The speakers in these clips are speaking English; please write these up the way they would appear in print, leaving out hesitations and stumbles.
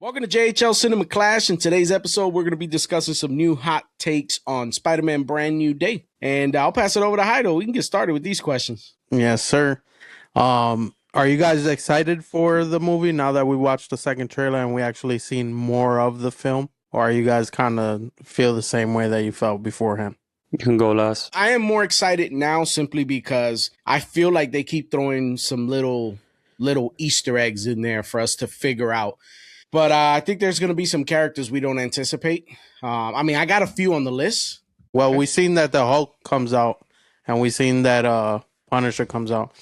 Welcome to JHL Cinema Clash. In today's episode, we're going to be discussing some new hot takes on Spider-Man Brand New Day. And I'll pass it over to Heido. We can get started with these questions. Yes, sir. Are you guys excited for the movie now that we watched the second trailer and we actually seen more of the film? Or are you guys kind of feel the same way that you felt beforehand? You can go last. I am more excited now simply because I feel like they keep throwing some little Easter eggs in there for us to figure out. But I think there's going to be some characters we don't anticipate. I got a few on the list. Well, we seen that the Hulk comes out and we seen that Punisher comes out.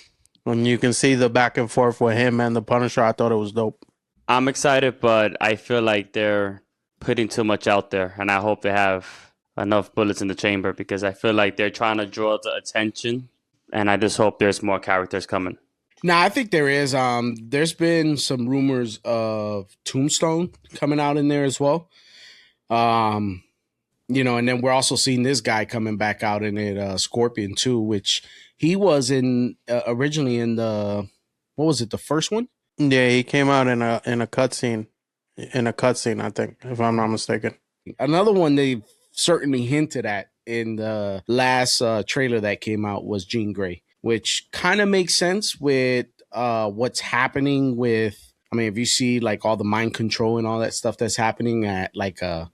When you can see the back and forth with him and the Punisher, I thought it was dope. I'm excited, but I feel like they're putting too much out there, and I hope they have enough bullets in the chamber because I feel like they're trying to draw the attention, and I just hope there's more characters coming. Now, I think there is. There's been some rumors of Tombstone coming out in there as well. And then we're also seeing this guy coming back out in it, Scorpion too, which he was in originally in the the first one? Yeah, he came out in a cutscene. In a cutscene, I think, if I'm not mistaken. Another one they've certainly hinted at in the last trailer that came out was Jean Grey, which kind of makes sense with what's happening with. I mean, if you see like all the mind control and all that stuff that's happening at like a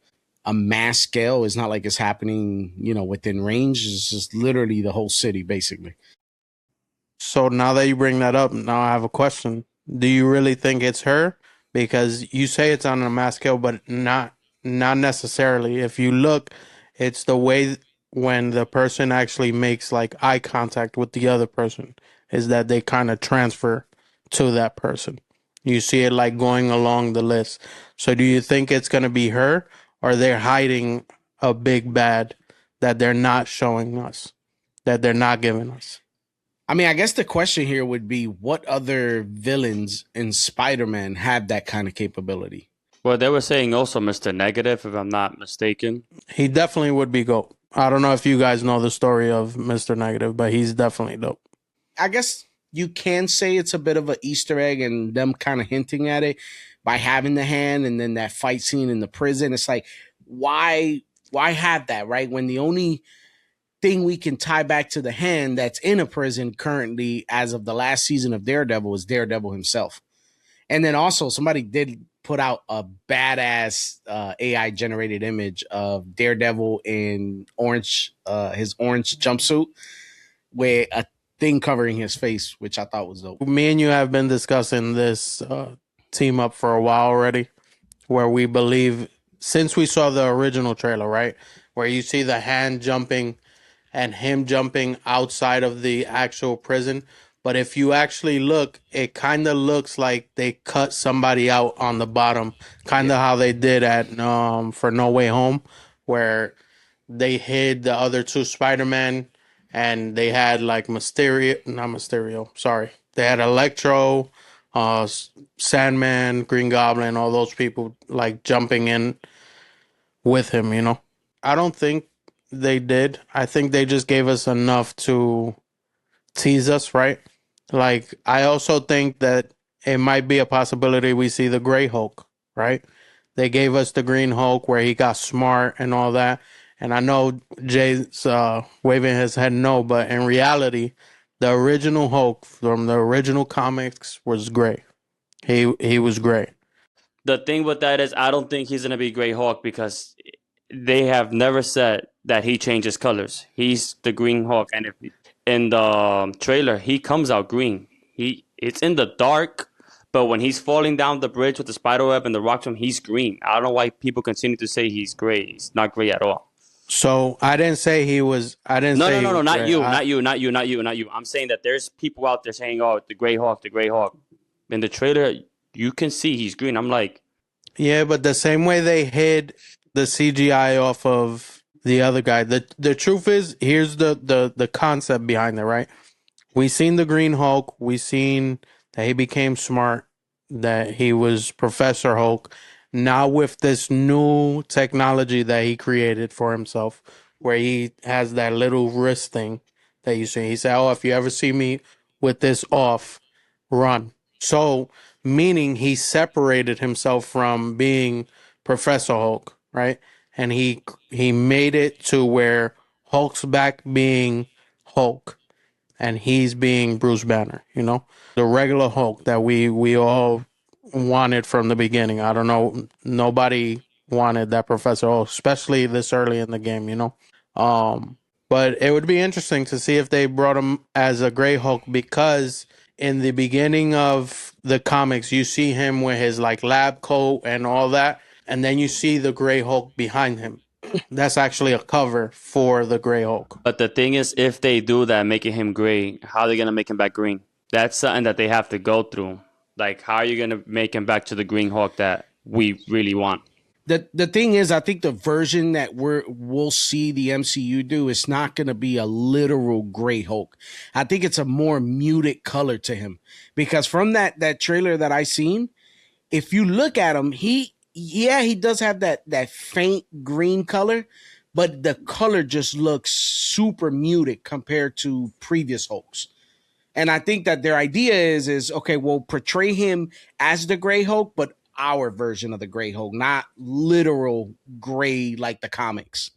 mass scale, it's not like it's happening, within range. It's just literally the whole city, basically. So now that you bring that up, now I have a question. Do you really think it's her? Because you say it's on a mass scale, but not necessarily. If you look, it's the way when the person actually makes like eye contact with the other person is that they kind of transfer to that person. You see it like going along the list. So do you think it's going to be her, or they're hiding a big bad that they're not showing us, that they're not giving us? I mean, I guess the question here would be what other villains in Spider-Man have that kind of capability? Well, they were saying also Mr. Negative, if I'm not mistaken. He definitely would be GOAT. I don't know if you guys know the story of Mr. Negative, but he's definitely dope. I guess you can say it's a bit of an Easter egg and them kind of hinting at it by having the hand and then that fight scene in the prison. It's like, why have that, right? When the only thing we can tie back to the hand that's in a prison currently as of the last season of Daredevil is Daredevil himself. And then also somebody did put out a badass AI generated image of Daredevil in orange, his orange jumpsuit with a thing covering his face, which I thought was dope. Me and you have been discussing this team up for a while already, where we believe, since we saw the original trailer, right, where you see the hand jumping and him jumping outside of the actual prison. But if you actually look, it kind of looks like they cut somebody out on the bottom, kind of how they did at for No Way Home, where they hid the other two Spider-Man and they had like they had Electro, Sandman, Green Goblin, all those people like jumping in with him. I don't think they did. I think they just gave us enough to tease us, right? Like, I also think that it might be a possibility we see the Gray Hulk, right? They gave us the Green Hulk where he got smart and all that. And I know Jay's waving his head no, but in reality, the original Hulk from the original comics was gray. He was gray. The thing with that is I don't think he's going to be Grey Hawk because they have never said that he changes colors. He's the Green Hawk, and if in the trailer he comes out green. It's in the dark, but when he's falling down the bridge with the spider web and the rock from, he's green. I don't know why people continue to say he's gray. He's not gray at all. So I didn't say he was. I didn't No, say no, he no, no, was not gray. you, not you, not you, not you, not you. I'm saying that there's people out there saying, "Oh, the Grey Hawk, the Grey Hawk." In the trailer, you can see he's green. I'm like, Yeah, but the same way they hid the CGI off of the other guy. The truth is, here's the concept behind it, right? We seen the Green Hulk. We seen that he became smart, that he was Professor Hulk. Now with this new technology that he created for himself, where he has that little wrist thing that you see. He said, "Oh, if you ever see me with this off, run." So meaning he separated himself from being Professor Hulk, right? And he made it to where Hulk's back being Hulk and he's being Bruce Banner, you know? The regular Hulk that we all wanted from the beginning. I don't know, nobody wanted that Professor Hulk, especially this early in the game, you know? Um but it would be interesting to see if they brought him as a Gray Hulk because in the beginning of the comics, you see him with his like lab coat and all that, and then you see the Gray Hulk behind him. That's actually a cover for the Gray Hulk. But the thing is, if they do that, making him gray, how are they gonna make him back green? That's something that they have to go through. Like, how are you gonna make him back to the Green Hawk that we really want? The thing is, I think the version that we'll see the MCU do is not going to be a literal Gray Hulk. I think it's a more muted color to him because from that trailer that I seen, if you look at him, he does have that faint green color, but the color just looks super muted compared to previous Hulks. And I think that their idea is okay, we'll portray him as the Gray Hulk, but our version of the Gray Hulk, not literal gray like the comics,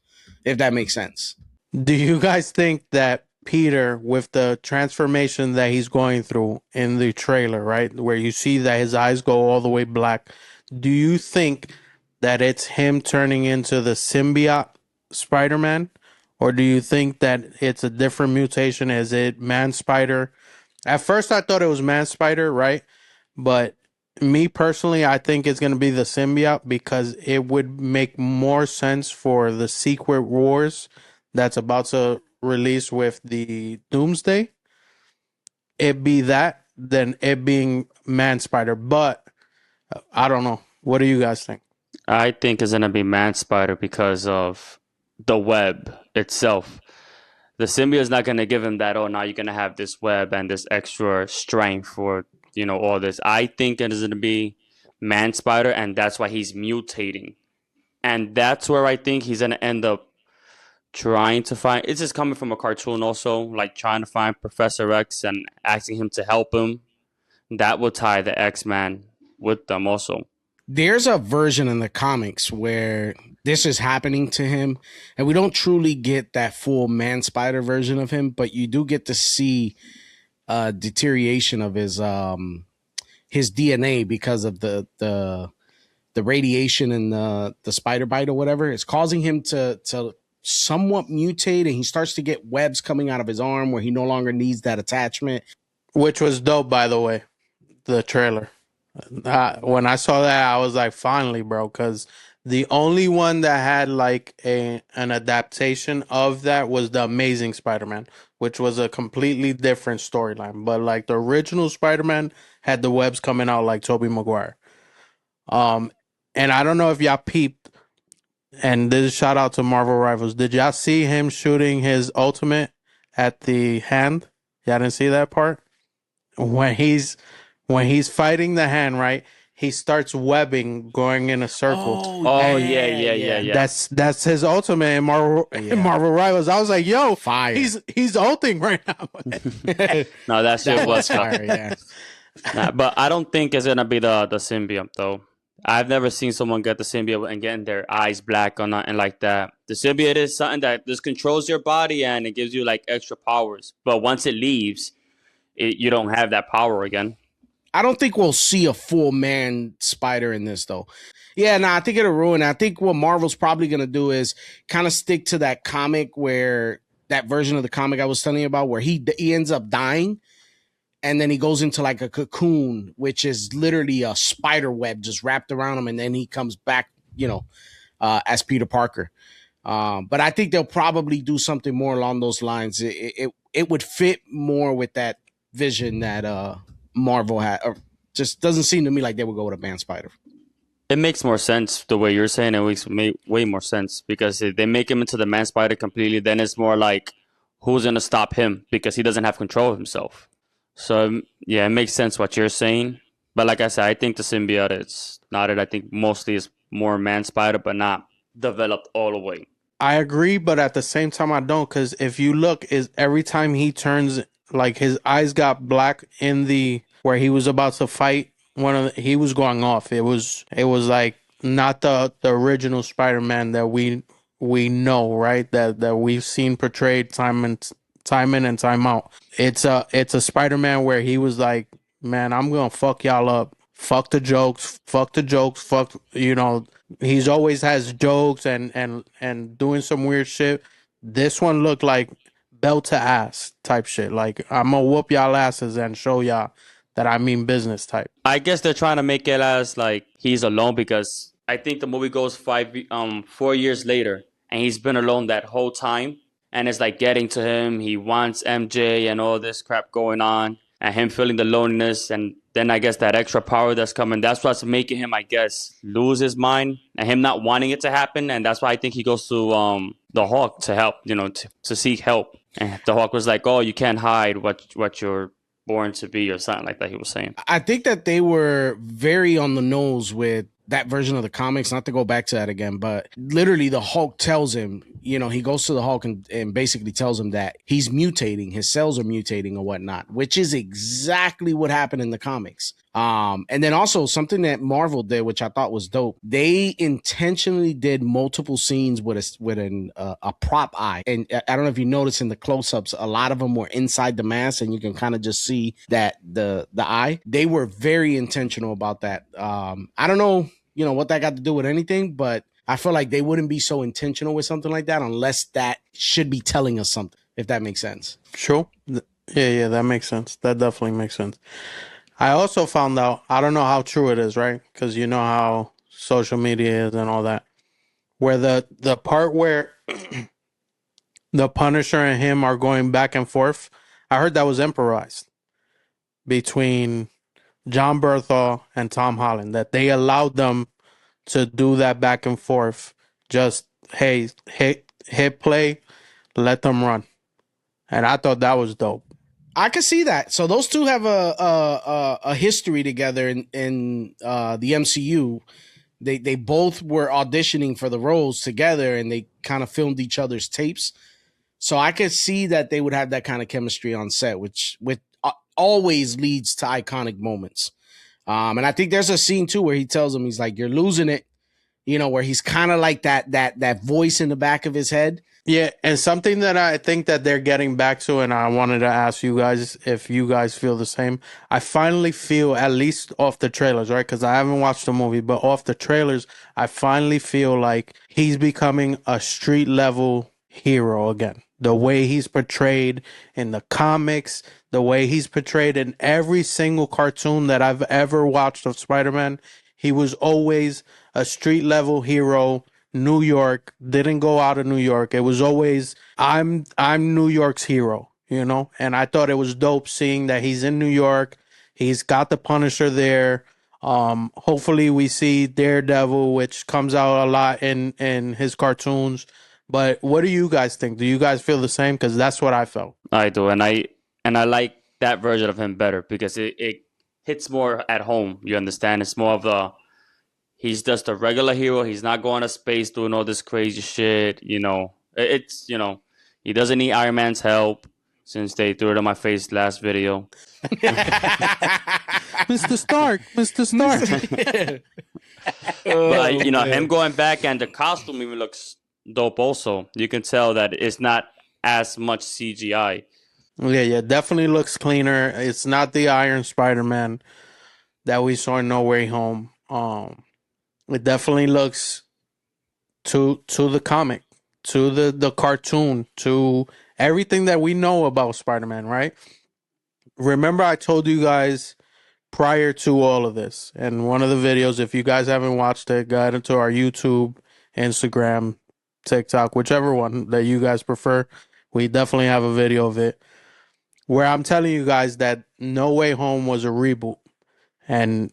if that makes sense. Do you guys think that Peter, with the transformation that he's going through in the trailer, right, where you see that his eyes go all the way black, do you think that it's him turning into the symbiote Spider-Man? Or do you think that it's a different mutation? Is it Man Spider? At first, I thought it was Man Spider, right? But me personally, I think it's going to be the symbiote because it would make more sense for the Secret Wars that's about to release with the Doomsday. It be that than it being Man Spider. But I don't know. What do you guys think? I think it's gonna be Man Spider because of the web itself. The symbiote is not gonna give him that. Oh, now you're gonna have this web and this extra strength for all this. I think it is gonna be Man Spider, and that's why he's mutating, and that's where I think he's gonna end up trying to find. It's just coming from a cartoon, also like trying to find Professor X and asking him to help him. That will tie the X-Men with them also. There's a version in the comics where this is happening to him, and we don't truly get that full Man Spider version of him, but you do get to see deterioration of his DNA because of the radiation and the spider bite or whatever. It's causing him to somewhat mutate, and he starts to get webs coming out of his arm where he no longer needs that attachment. Which was dope, by the way, the trailer. When I saw that, I was like, finally, bro, because the only one that had like an adaptation of that was the Amazing Spider-Man, which was a completely different storyline. But like the original Spider-Man had the webs coming out like Tobey Maguire. Um, and I don't know if y'all peeped, and this is shout out to Marvel Rivals. Did y'all see him shooting his ultimate at the hand? Y'all didn't see that part? When he's fighting the hand, right? He starts webbing, going in a circle. Oh yeah. That's his ultimate in Marvel Rivals. I was like, yo, Fire. he's ulting right now. No, that shit That was was fire, yeah. Nah, but I don't think it's gonna be the symbiote though. I've never seen someone get the symbiote and getting their eyes black or nothing like that. The symbiote is something that just controls your body and it gives you like extra powers. But once it leaves, you don't have that power again. I don't think we'll see a full Man Spider in this though. Yeah, no, I think it'll ruin it. I think what Marvel's probably gonna do is kind of stick to that comic where that version of the comic I was telling you about, where he ends up dying, and then he goes into like a cocoon, which is literally a spider web just wrapped around him, and then he comes back, as Peter Parker. But I think they'll probably do something more along those lines. It would fit more with that vision that Marvel had. Or just doesn't seem to me like they would go with a Man Spider. It makes more sense the way you're saying. It makes way more sense because if they make him into the Man Spider completely, then it's more like who's gonna stop him because he doesn't have control of himself. So yeah, it makes sense what you're saying. But like I said, I think the symbiote is not it. I think mostly it's more Man Spider, but not developed all the way. I agree, but at the same time, I don't, because if you look, is every time he turns, like his eyes got black in the where he was about to fight he was going off. It was like not the original Spider-Man that we know, right? That we've seen portrayed time in and time out. It's a Spider-Man where he was like, man, I'm gonna fuck y'all up. Fuck the jokes. Fuck the jokes. Fuck, he's always has jokes and doing some weird shit. This one looked like belt to ass type shit. Like, I'm gonna whoop y'all asses and show y'all that I mean business type. I guess they're trying to make it as like he's alone because I think the movie goes 4 years later and he's been alone that whole time and it's like getting to him. He wants MJ and all this crap going on and him feeling the loneliness and then I guess that extra power that's coming. That's what's making him, I guess, lose his mind and him not wanting it to happen. And that's why I think he goes to the Hawk to help, to seek help. And the Hawk was like, "Oh, you can't hide what you're born to be," or something like that. He was saying. I think that they were very on the nose with that version of the comics, not to go back to that again, but literally the Hulk tells him, he goes to the Hulk and basically tells him that he's mutating, his cells are mutating or whatnot, which is exactly what happened in the comics. And then also something that Marvel did, which I thought was dope. They intentionally did multiple scenes with a prop eye, and I don't know if you noticed in the close-ups, a lot of them were inside the mask, and you can kind of just see that the eye. They were very intentional about that. I don't know, what that got to do with anything, but I feel like they wouldn't be so intentional with something like that unless that should be telling us something, if that makes sense. Sure. Yeah, that makes sense. That definitely makes sense. I also found out, I don't know how true it is, right? Because you know how social media is and all that. Where the part where the Punisher and him are going back and forth, I heard that was improvised between John Berthal and Tom Holland. That they allowed them to do that back and forth. Just, hey, hit play, let them run. And I thought that was dope. I could see that. So those two have a history together in the MCU. They both were auditioning for the roles together, and they kind of filmed each other's tapes. So I could see that they would have that kind of chemistry on set, which always leads to iconic moments. And I think there's a scene too where he tells him, he's like, "You're losing it," where he's kind of like that voice in the back of his head. Yeah, and something that I think that they're getting back to, and I wanted to ask you guys if you guys feel the same. I finally feel, at least off the trailers, right? Because I haven't watched the movie, but off the trailers, I finally feel like he's becoming a street level hero again. The way he's portrayed in the comics, the way he's portrayed in every single cartoon that I've ever watched of Spider-Man, he was always a street level hero. New York, didn't go out of New York. It was always, I'm New York's hero, and I thought it was dope seeing that he's in New York. He's got the Punisher there. Hopefully we see Daredevil, which comes out a lot in his cartoons. But what do you guys think? Do you guys feel the same? Because that's what I felt. I do, and I like that version of him better because it hits more at home. You understand? It's more of he's just a regular hero. He's not going to space doing all this crazy shit. It's he doesn't need Iron Man's help since they threw it on my face last video. Mr. Stark. But him going back and the costume even looks dope. Also, you can tell that it's not as much CGI. Yeah, definitely looks cleaner. It's not the Iron Spider-Man that we saw in No Way Home. It definitely looks to the comic, to the cartoon, to everything that we know about Spider-Man, right? Remember I told you guys prior to all of this, and one of the videos, if you guys haven't watched it, go into our YouTube, Instagram, TikTok, whichever one that you guys prefer. We definitely have a video of it where I'm telling you guys that No Way Home was a reboot. And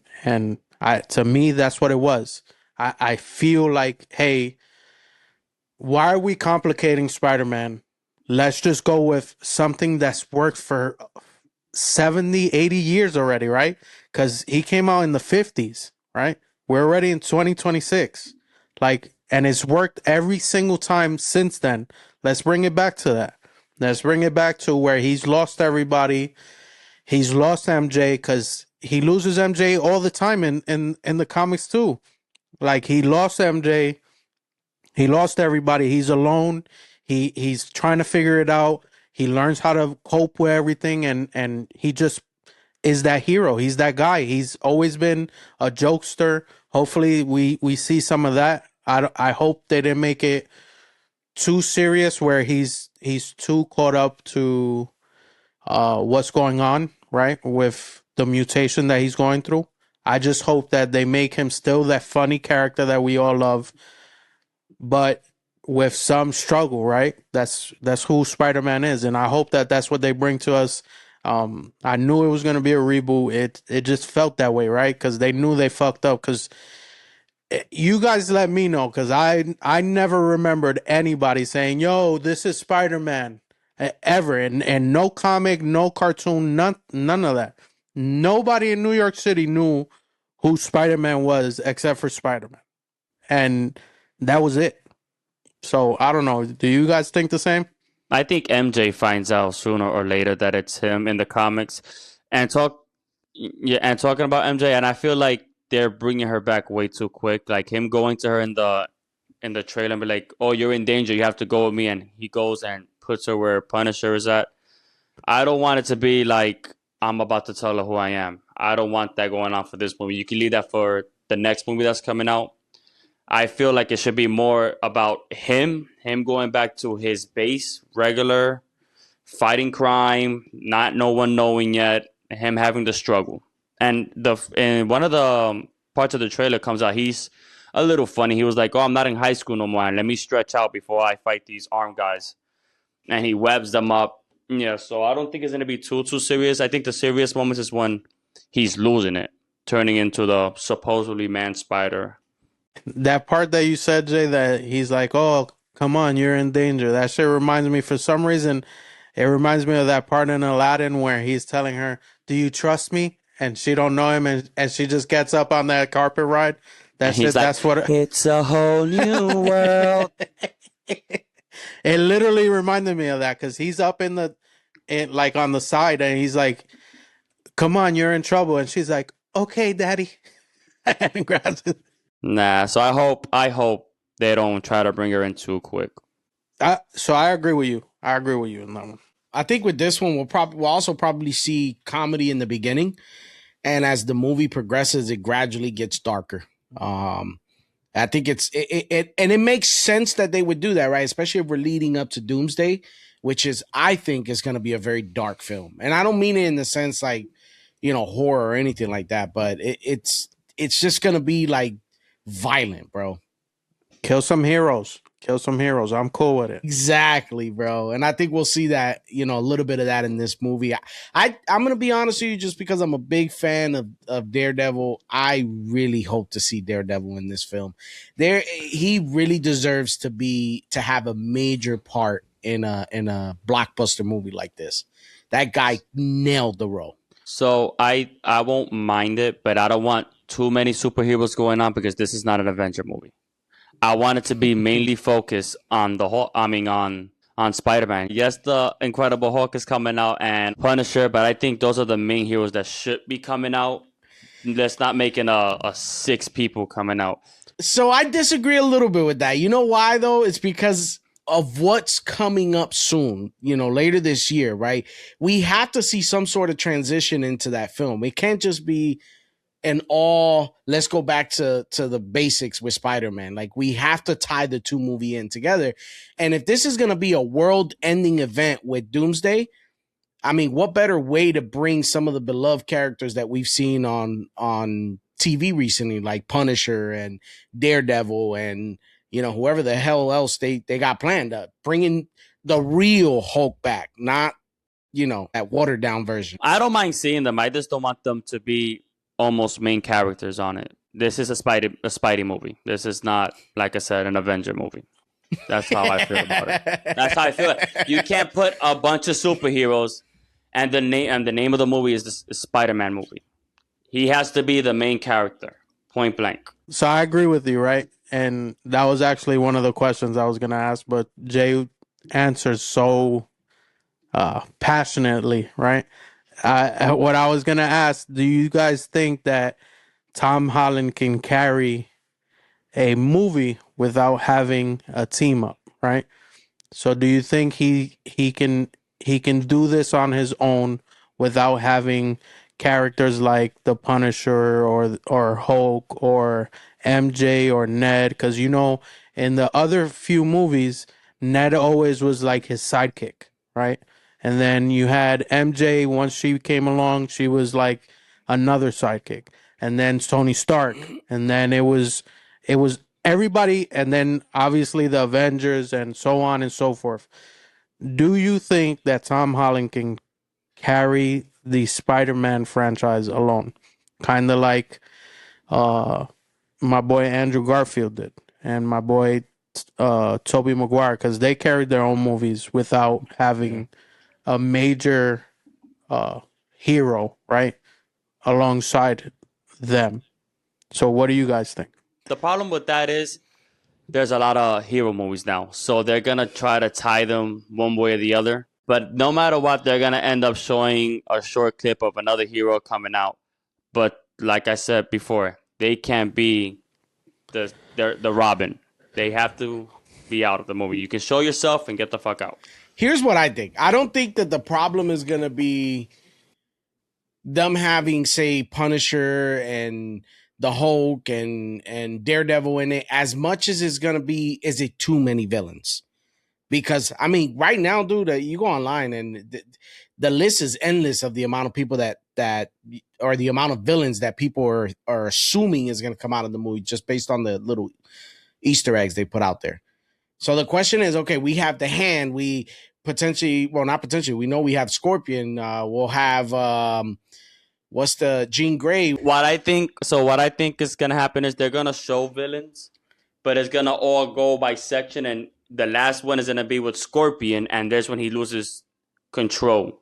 to me, that's what it was. I feel like, hey, why are we complicating Spider-Man? Let's just go with something that's worked for 70, 80 years already, right? Because he came out in the 50s, right? We're already in 2026. And it's worked every single time since then. Let's bring it back to that. Let's bring it back to where he's lost everybody. He's lost MJ because he loses MJ all the time in the comics too. Like he lost MJ, he lost everybody. He's alone. He's trying to figure it out. He learns how to cope with everything, and he just is that hero. He's that guy. He's always been a jokester. Hopefully, we see some of that. I hope they didn't make it too serious where he's too caught up to what's going on, right, with the mutation that he's going through. I just hope that they make him still that funny character that we all love, but with some struggle, right? That's who Spider-Man is, and I hope that that's what they bring to us. I knew it was going to be a reboot. It just felt that way, right? Because they knew they fucked up. Because you guys let me know, because I never remembered anybody saying, "Yo, this is Spider-Man," ever, and no comic, no cartoon, none of that. Nobody in New York City knew who Spider-Man was except for Spider-Man, and that was it. So I don't know. Do you guys think the same? I think MJ finds out sooner or later that it's him in the comics, and talking about MJ, and I feel like they're bringing her back way too quick. Like him going to her in the trailer and be like, "Oh, you're in danger. You have to go with me," and he goes and puts her where Punisher is at. I don't want it to be like I'm about to tell her who I am. I don't want that going on for this movie. You can leave that for the next movie that's coming out. I feel like it should be more about him going back to his base, regular, fighting crime, not no one knowing yet, him having to struggle. And one of the parts of the trailer comes out, he's a little funny. He was like, "Oh, I'm not in high school no more. And let me stretch out before I fight these armed guys." And he webs them up. Yeah, so I don't think it's gonna be too serious. I think the serious moments is when he's losing it, turning into the supposedly man spider. That part that you said, Jay, that he's like, "Oh, come on, you're in danger." That shit reminds me, for some reason, it reminds me of that part in Aladdin where he's telling her, "Do you trust me?" And she don't know him, and she just gets up on that carpet ride. And That he's shit. like, That's what. "It's a whole new world." It literally reminded me of that because he's up like on the side, and he's like, "Come on, you're in trouble," and she's like, "Okay, daddy," and grabs it. Nah, so I hope they don't try to bring her in too quick. So I agree with you. I agree with you in that one. I think with this one, we'll also probably see comedy in the beginning, and as the movie progresses, it gradually gets darker. I think and it makes sense that they would do that, right? Especially if we're leading up to Doomsday, which is I think is going to be a very dark film, and I don't mean it in the sense like horror or anything like that, but it's just going to be like violent, bro. Kill some heroes. Kill some heroes. I'm cool with it. Exactly, bro. And I think we'll see that, a little bit of that in this movie. I'm gonna be honest with you, just because I'm a big fan of Daredevil. I really hope to see Daredevil in this film. He really deserves to have a major part in a blockbuster movie like this. That guy nailed the role. So I won't mind it, but I don't want too many superheroes going on because this is not an Avenger movie. I want it to be mainly focused on the Hulk. I mean, on Spider-Man. Yes, the Incredible Hulk is coming out and Punisher, but I think those are the main heroes that should be coming out. Let's not making a six people coming out. So I disagree a little bit with that. You know why though? It's because of what's coming up soon, later this year, right? We have to see some sort of transition into that film. It can't just be let's go back to the basics with Spider-Man. Like we have to tie the two movie in together. And if this is going to be a world-ending event with Doomsday, I mean, what better way to bring some of the beloved characters that we've seen on TV recently, like Punisher and Daredevil and whoever the hell else they got planned up, bringing the real Hulk back, not that watered down version. I don't mind seeing them. I just don't want them to be almost main characters on it. This is a Spidey movie. This is not, like I said, an Avenger movie. That's how I feel about it. That's how I feel. You can't put a bunch of superheroes and the name of the movie is the Spider-Man movie. He has to be the main character, point blank. So I agree with you, right? And that was actually one of the questions I was going to ask, but Jay answers so passionately, right? What I was gonna ask, do you guys think that Tom Holland can carry a movie without having a team up, right? So do you think he can do this on his own without having characters like the Punisher or Hulk or MJ or Ned? Because in the other few movies, Ned always was like his sidekick, right? And then you had MJ. Once she came along, she was like another sidekick, and then Tony Stark, and then it was everybody, and then obviously the Avengers and so on and so forth. Do you think that Tom Holland can carry the Spider-Man franchise alone? Kind of like uh my boy Andrew Garfield did and my boy Tobey Maguire, because they carried their own movies without Yeah. having a major uh hero, right? Alongside them. So what do you guys think? The problem with that is there's a lot of hero movies now, so they're gonna try to tie them one way or the other. But no matter what, they're gonna end up showing a short clip of another hero coming out. But like I said before, they can't be the Robin. They have to be out of the movie. You can show yourself and get the fuck out. Here's what I think. I don't think that the problem is going to be them having, say, Punisher and the Hulk and Daredevil in it, as much as it's going to be, is it too many villains? Because I mean, right now, dude, you go online and the list is endless of the amount of people that or the amount of villains that people are assuming is going to come out of the movie just based on the little Easter eggs they put out there. So the question is, okay, we have the Hand, we potentially, well, not potentially, we know we have Scorpion, we'll have what's the Jean Grey. What I think is gonna happen is they're gonna show villains, but it's gonna all go by section, and the last one is gonna be with Scorpion, and there's when he loses control.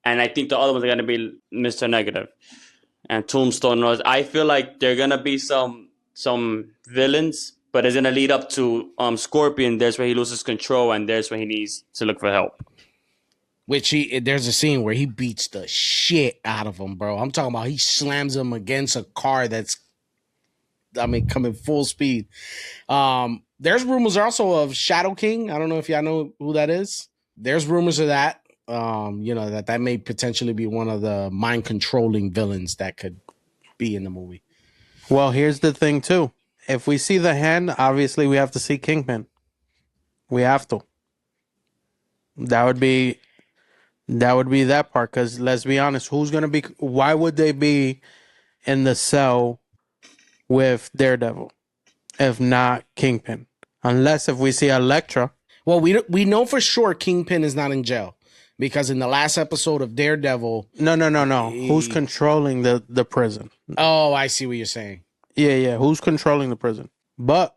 And I think the other ones are gonna be Mr. Negative and Tombstone. I feel like they're gonna be some villains, but it's gonna lead up to Scorpion. There's where he loses control, and there's where he needs to look for help. Which there's a scene where he beats the shit out of him, bro. I'm talking about he slams him against a car that's, I mean, coming full speed. There's rumors also of Shadow King. I don't know if y'all know who that is. There's rumors of that. That may potentially be one of the mind controlling villains that could be in the movie. Well, here's the thing too. If we see the Hand, obviously we have to see Kingpin. We have to. That would be that part. Because let's be honest, who's gonna be? Why would they be in the cell with Daredevil if not Kingpin? Unless if we see Elektra. Well, we know for sure Kingpin is not in jail because in the last episode of Daredevil. No. Who's controlling the prison? Oh, I see what you're saying. Yeah. Who's controlling the prison? But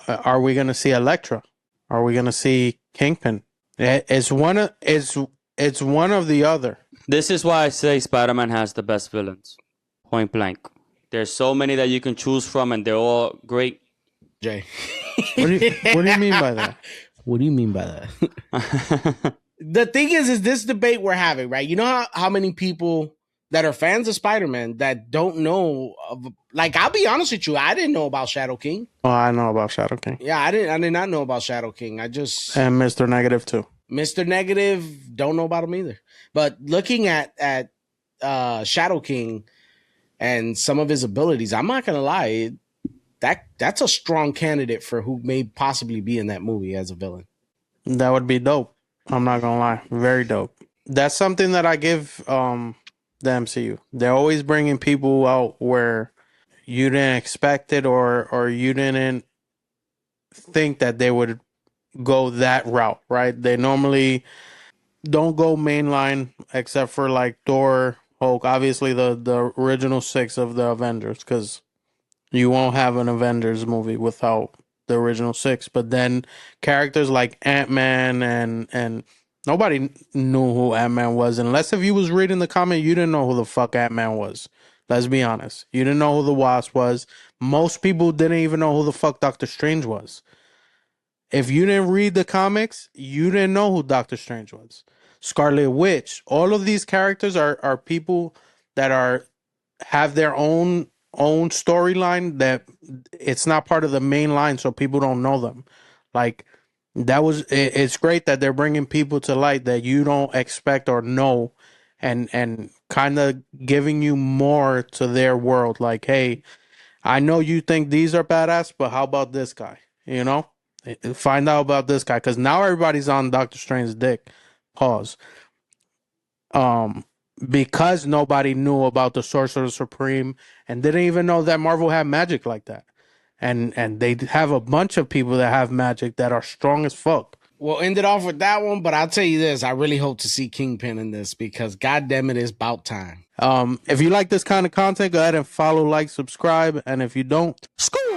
are we gonna see Elektra? Are we gonna see Kingpin? It's one of the other. This is why I say Spider-Man has the best villains. Point blank. There's so many that you can choose from, and they're all great. Jay. What do you mean by that? What do you mean by that? The thing is this debate we're having, right? You know how many people that are fans of Spider-Man that don't know of, like, I'll be honest with you, I didn't know about Shadow King. Oh, I know about Shadow King. Yeah, I did not know about Shadow King. And Mr. Negative too. Mr. Negative, don't know about him either. But looking at Shadow King and some of his abilities, I'm not gonna lie, that's a strong candidate for who may possibly be in that movie as a villain. That would be dope. I'm not gonna lie, very dope. That's something that I give the MCU. They're always bringing people out where you didn't expect it, or you didn't think that they would go that route, right? They normally don't go mainline except for like Thor, Hulk, obviously the original 6 of the Avengers, because you won't have an Avengers movie without the original 6. But then characters like Ant-Man and nobody knew who Ant-Man was, unless if you was reading the comic, you didn't know who the fuck Ant-Man was. Let's be honest. You didn't know who the Wasp was. Most people didn't even know who the fuck Doctor Strange was. If you didn't read the comics, you didn't know who Doctor Strange was. Scarlet Witch. All of these characters are people that have their own storyline that it's not part of the main line, so people don't know them. Like it's great that they're bringing people to light that you don't expect or know, and kind of giving you more to their world. Like, hey, I know you think these are badass, but how about this guy? You know, find out about this guy, because now everybody's on Doctor Strange's dick. Pause. Um, because nobody knew about the Sorcerer Supreme and didn't even know that Marvel had magic like that, and they have a bunch of people that have magic that are strong as fuck. We'll end it off with that one, but I'll tell you this: I really hope to see Kingpin in this because, goddamn it, it's about time. If you like this kind of content, go ahead and follow, like, subscribe, and if you don't, screw